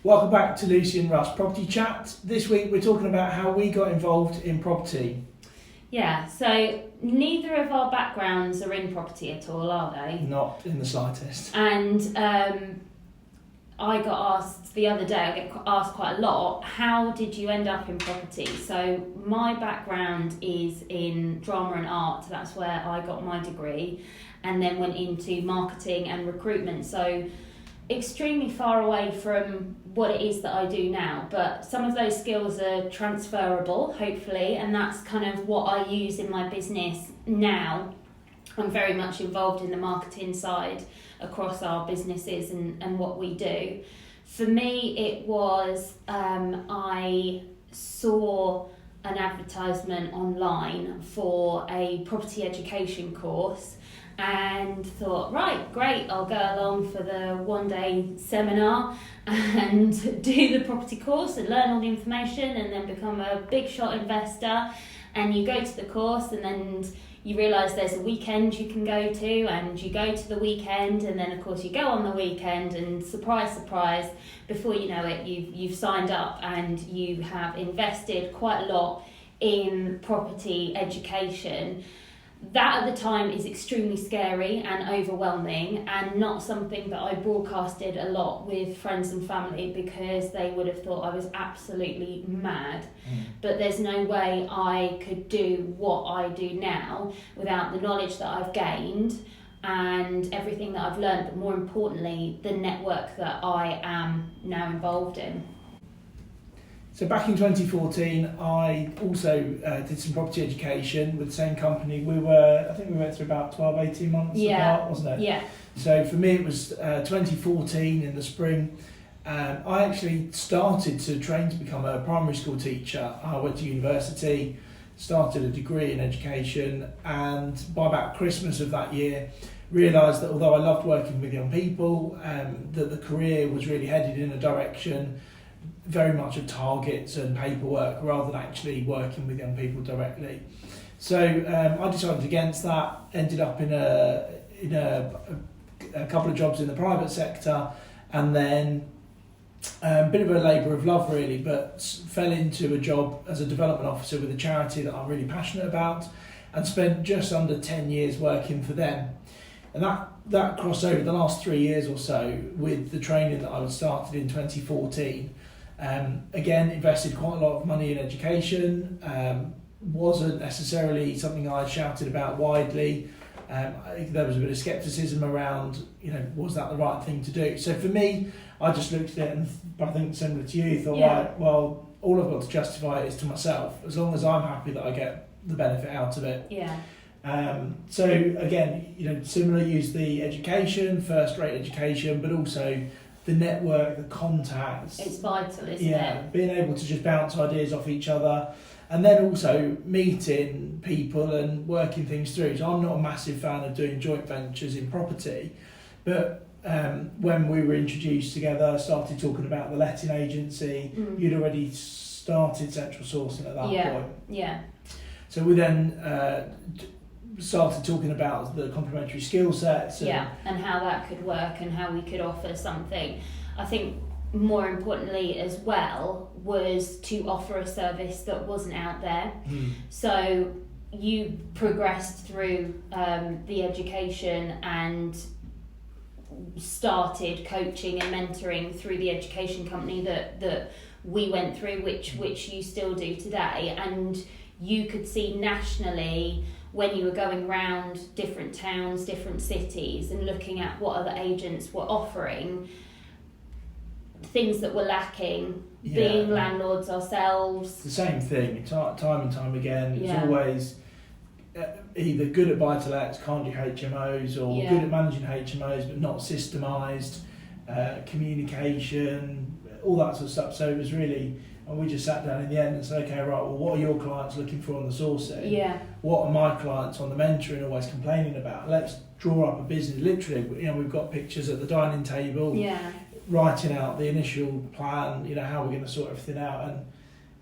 Welcome back to Lucy and Russ Property Chat. This week we're talking about how we got involved in property. Yeah, so neither of our backgrounds are in property at all, are they? Not in the slightest. And I got asked the other day, I get asked quite a lot, how did you end up in property? So my background is in drama and art, that's where I got my degree, and then went into marketing and recruitment. So extremely far away from what it is that I do now, but some of those skills are transferable, hopefully, and that's kind of what I use in my business now. I'm very much involved in the marketing side across our businesses and what we do. For me, it was, I saw an advertisement online for a property education course and thought, right, great, I'll go along for the one-day seminar and do the property course and learn all the information and then become a big shot investor. And you go to the course and then you realise there's a weekend you can go to, and you go to the weekend, and then of course you go on the weekend, and surprise, surprise, before you know it, you've signed up and you have invested quite a lot in property education. That at the time is extremely scary and overwhelming, and not something that I broadcasted a lot with friends and family because they would have thought I was absolutely mad. But there's no way I could do what I do now without the knowledge that I've gained and everything that I've learned, but more importantly, the network that I am now involved in. So back in 2014, I also did some property education with the same company. I think we went through about 12, 18 months apart, wasn't it? Yeah. So for me, it was 2014 in the spring. I actually started to train to become a primary school teacher. I went to university, started a degree in education, and by about Christmas of that year, realised that although I loved working with young people, that the career was really headed in a direction very much of targets and paperwork rather than actually working with young people directly. So I decided against that, ended up in a couple of jobs in the private sector, and then a bit of a labour of love really, but fell into a job as a development officer with a charity that I'm really passionate about, and spent just under 10 years working for them. And that crossed over the last 3 years or so with the training that I started in 2014. Again, invested quite a lot of money in education. Wasn't necessarily something I shouted about widely. There was a bit of scepticism around, was that the right thing to do? So for me, I just looked at it and I think similar to you, thought, right, well, all I've got to justify it is to myself, as long as I'm happy that I get the benefit out of it. Yeah. So again, similar, use the education, first-rate education, but also the network, the contacts. It's vital, isn't it? Yeah, being able to just bounce ideas off each other, and then also meeting people and working things through. So I'm not a massive fan of doing joint ventures in property, but when we were introduced together, started talking about the letting agency, you'd already started central sourcing at that point. Yeah. So we then started talking about the complementary skill sets. And how that could work and how we could offer something. I think more importantly as well was to offer a service that wasn't out there. So you progressed through the education and started coaching and mentoring through the education company that we went through, which you still do today, and you could see nationally when you were going around different towns, different cities, and looking at what other agents were offering, things that were lacking, being landlords ourselves. The same thing, time and time again. It's always either good at buy-to-lets, can't do HMOs, or good at managing HMOs but not systemised, communication, all that sort of stuff. So it was really, and we just sat down in the end and said, okay, right, well, what are your clients looking for on the sourcing? What are my clients on the mentoring always complaining about? Let's draw up a business. Literally, we've got pictures at the dining table, writing out the initial plan, how we're going to sort everything out, and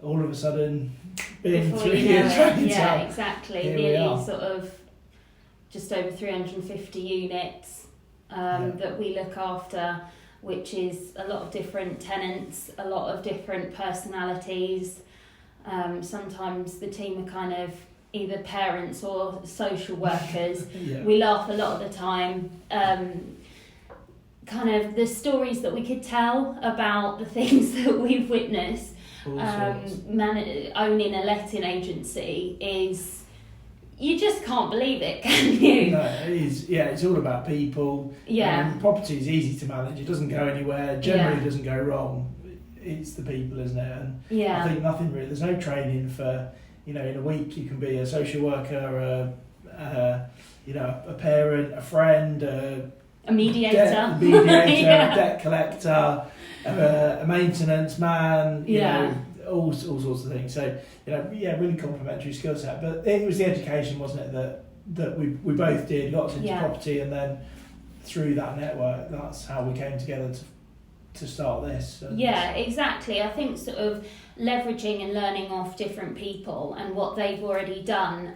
all of a sudden, being 3 years later, exactly. Nearly sort of just over 350 units that we look after. which is a lot of different tenants, a lot of different personalities. Sometimes the team are kind of either parents or social workers. Yeah. We laugh a lot of the time. Kind of the stories that we could tell about the things that we've witnessed. Owning a letting agency is, you just can't believe it, can you? No, it is. Yeah, it's all about people. Yeah. Property is easy to manage. It doesn't go anywhere. Generally, doesn't go wrong. It's the people, isn't it? And Yeah. I think nothing really. There's no training for. In a week you can be a social worker, a parent, a friend, a mediator, a debt collector, a maintenance man. You know, all sorts of things. So really complementary skill set. But it was the education, wasn't it, that we both did, got us into property, and then through that network, that's how we came together to start this. Yeah, exactly. I think sort of leveraging and learning off different people and what they've already done.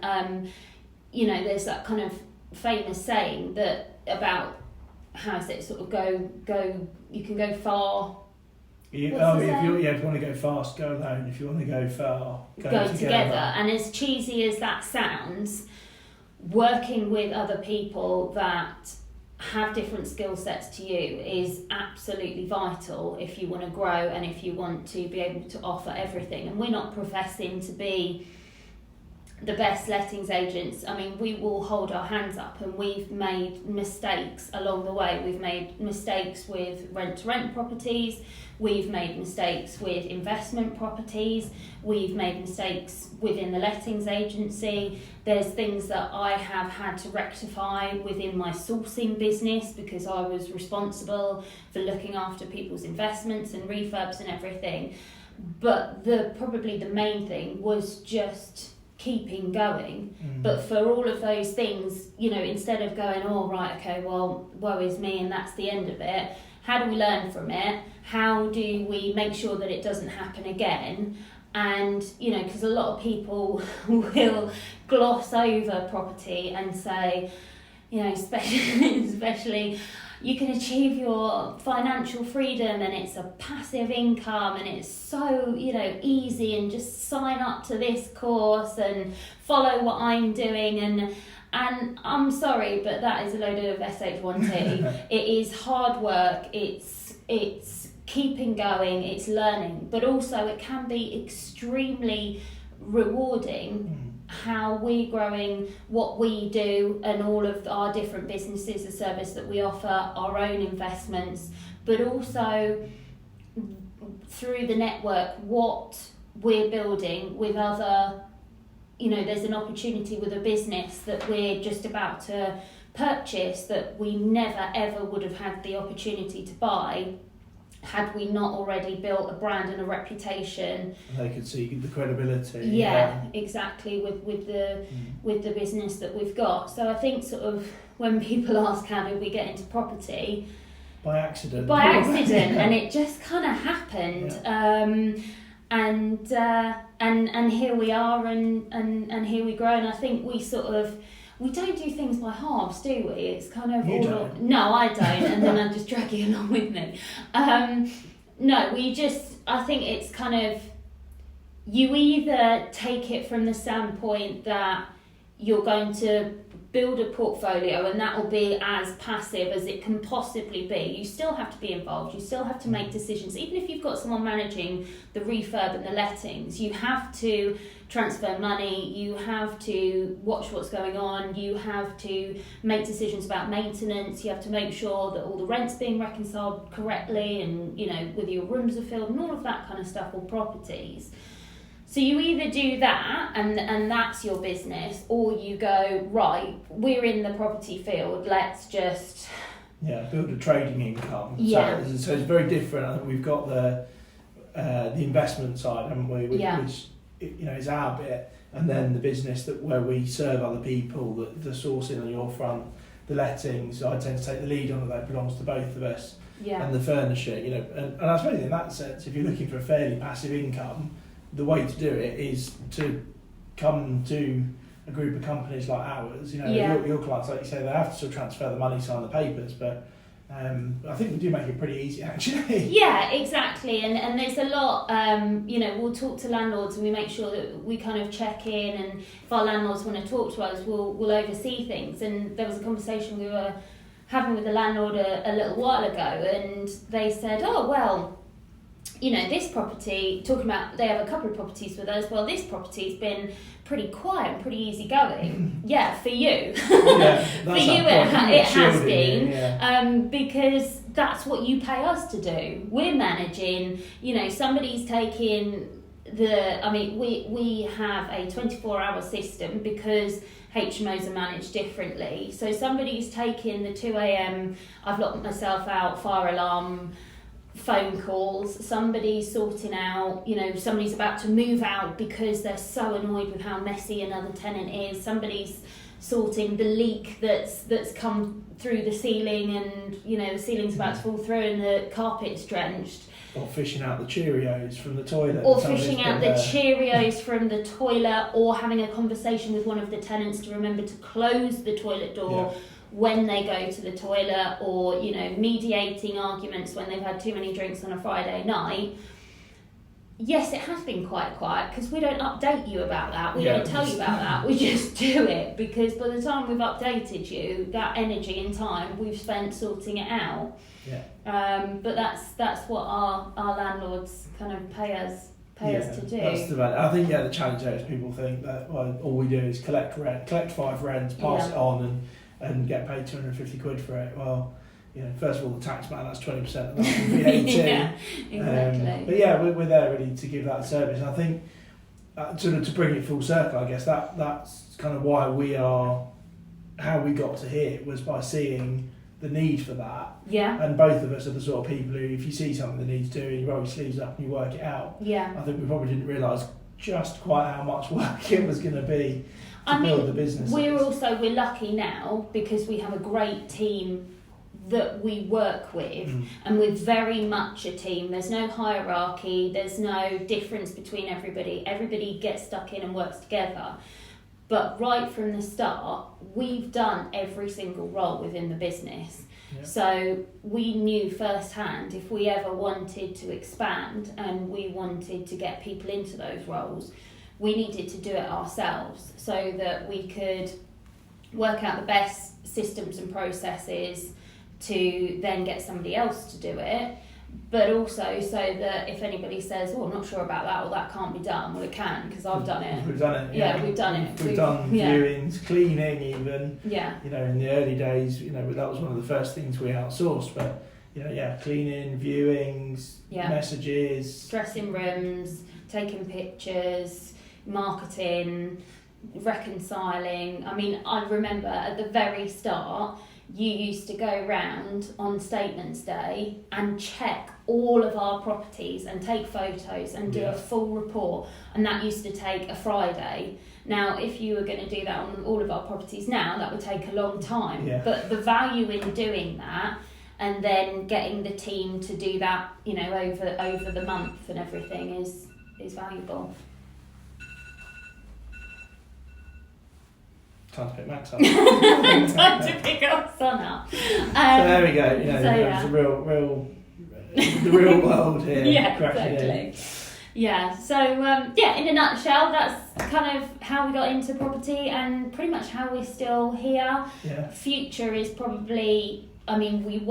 There's that kind of famous saying that about how is it sort of go. You can go far. If you want to go fast, go alone. If you want to go far, go together. And as cheesy as that sounds, working with other people that have different skill sets to you is absolutely vital if you want to grow and if you want to be able to offer everything. And we're not professing to be the best lettings agents. I mean, we will hold our hands up, and we've made mistakes along the way. We've made mistakes with rent-to-rent properties, we've made mistakes with investment properties, we've made mistakes within the lettings agency. There's things that I have had to rectify within my sourcing business because I was responsible for looking after people's investments and refurbs and everything. But probably the main thing was just keeping going. But for all of those things, instead of going, oh right, okay, well, woe is me and that's the end of it, how do we learn from it? How do we make sure that it doesn't happen again? And because a lot of people will gloss over property and say, especially you can achieve your financial freedom and it's a passive income and it's so, easy, and just sign up to this course and follow what I'm doing. And I'm sorry, but that is a load of SH1T. It is hard work, it's keeping going, it's learning, but also it can be extremely rewarding how we're growing what we do and all of our different businesses, the service that we offer, our own investments, but also through the network, what we're building with other, there's an opportunity with a business that we're just about to purchase that we never ever would have had the opportunity to buy had we not already built a brand and a reputation. They could see the credibility. Yeah, exactly, with the business that we've got. So I think sort of when people ask how did we get into property, by accident, and it just kind of happened. And here we are, and here we grow. And I think we don't do things by halves, do we? It's kind of no, I don't, and then I just drag you along with me. No, I think it's kind of, you either take it from the standpoint that you're going to build a portfolio and that will be as passive as it can possibly be. You still have to be involved, you still have to make decisions. Even if you've got someone managing the refurb and the lettings, you have to transfer money, you have to watch what's going on, you have to make decisions about maintenance, you have to make sure that all the rent's being reconciled correctly and whether your rooms are filled and all of that kind of stuff, or properties. So you either do that and that's your business, or you go, right, we're in the property field, let's just build a trading income. Yeah. So it's very different. I think we've got the investment side, haven't we? Which is our bit, and then the business where we serve other people, the sourcing on your front, the lettings. I tend to take the lead on that belongs to both of us. Yeah. And the furnishing, and I suppose in that sense, if you're looking for a fairly passive income, the way to do it is to come to a group of companies like ours. Your clients, like you say, they have to sort of transfer the money, sign the papers, but I think we do make it pretty easy, actually. Yeah, exactly. And there's a lot, we'll talk to landlords and we make sure that we kind of check in, and if our landlords want to talk to us, we'll oversee things. And there was a conversation we were having with the landlord a little while ago, and they said, oh, well, this property, talking about, they have a couple of properties with us, well, this property's been pretty quiet and pretty easy going. Yeah, for you. Yeah, for you it has been. Yeah. Because that's what you pay us to do. We're managing, somebody's taking we have a 24-hour system because HMOs are managed differently. So somebody's taking the 2 a.m, I've locked myself out, fire alarm, phone calls, somebody's sorting out, somebody's about to move out because they're so annoyed with how messy another tenant is, somebody's sorting the leak that's come through the ceiling, and the ceiling's about to fall through and the carpet's drenched. Or fishing out the Cheerios from the toilet. Or fishing out the Cheerios from the toilet, or having a conversation with one of the tenants to remember to close the toilet door when they go to the toilet, or mediating arguments when they've had too many drinks on a Friday night. Yes, it has been quite quiet because we don't update you about that. We don't tell you about that. We just do it because by the time we've updated you, that energy and time we've spent sorting it out. Yeah. But that's what our landlords kind of pay us to do. That's the value. I think the challenge there is people think that all we do is collect 5 rents, pass it on, and get paid 250 quid for it. Well, first of all, the tax man, that's 20% of that VAT. Yeah, exactly. But we're there really to give that service. And I think to bring it full circle, I guess that's kind of why how we got to here was by seeing the need for that. Yeah. And both of us are the sort of people who, if you see something that needs doing, you roll your sleeves up and you work it out. Yeah. I think we probably didn't realise just quite how much work it was going to be to build the business. We're lucky now because we have a great team that we work with, and we're very much a team. There's no hierarchy, there's no difference between everybody. Everybody gets stuck in and works together. But right from the start, we've done every single role within the business. Yeah. So we knew firsthand if we ever wanted to expand and we wanted to get people into those roles, we needed to do it ourselves so that we could work out the best systems and processes to then get somebody else to do it, but also so that if anybody says, oh, I'm not sure about that, or that can't be done, well, it can, because I've done it. We've done it. Yeah, we've done it. We've done viewings, cleaning even. Yeah. In the early days, that was one of the first things we outsourced, but, cleaning, viewings, messages. Dressing rooms, taking pictures, marketing, reconciling. I mean, I remember at the very start, you used to go round on Statements Day and check all of our properties and take photos and do a full report, and that used to take a Friday. Now, if you were going to do that on all of our properties now, that would take a long time. Yeah. But the value in doing that and then getting the team to do that, over the month and everything is valuable. Time to pick Max up. Time to pick up Son up. So there we go. It's the real world here. Yeah, exactly. Yeah. So in a nutshell, that's kind of how we got into property and pretty much how we're still here. Yeah. Future is probably. I mean, we've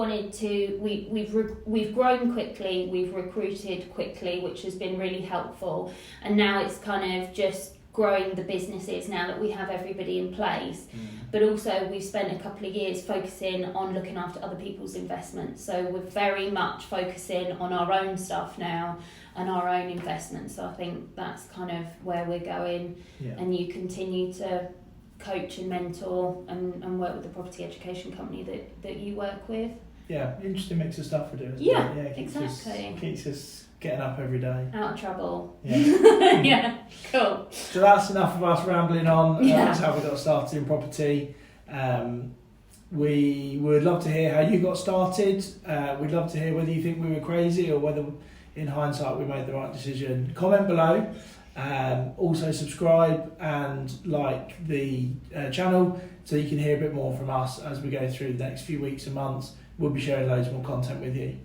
grown quickly, we've recruited quickly, which has been really helpful, and now it's kind of just growing the businesses now that we have everybody in place. But also we've spent a couple of years focusing on looking after other people's investments, so we're very much focusing on our own stuff now and our own investments. So I think that's kind of where we're going. And you continue to coach and mentor and work with the property education company that you work with. Interesting mix of stuff we're doing. Exactly. Keeps us getting up every day. Out of trouble. Yeah. Cool. So that's enough of us rambling on. That's how we got started in property. We would love to hear how you got started. We'd love to hear whether you think we were crazy or whether in hindsight we made the right decision. Comment below. Also subscribe and like the channel so you can hear a bit more from us as we go through the next few weeks and months. we'll be sharing loads more content with you.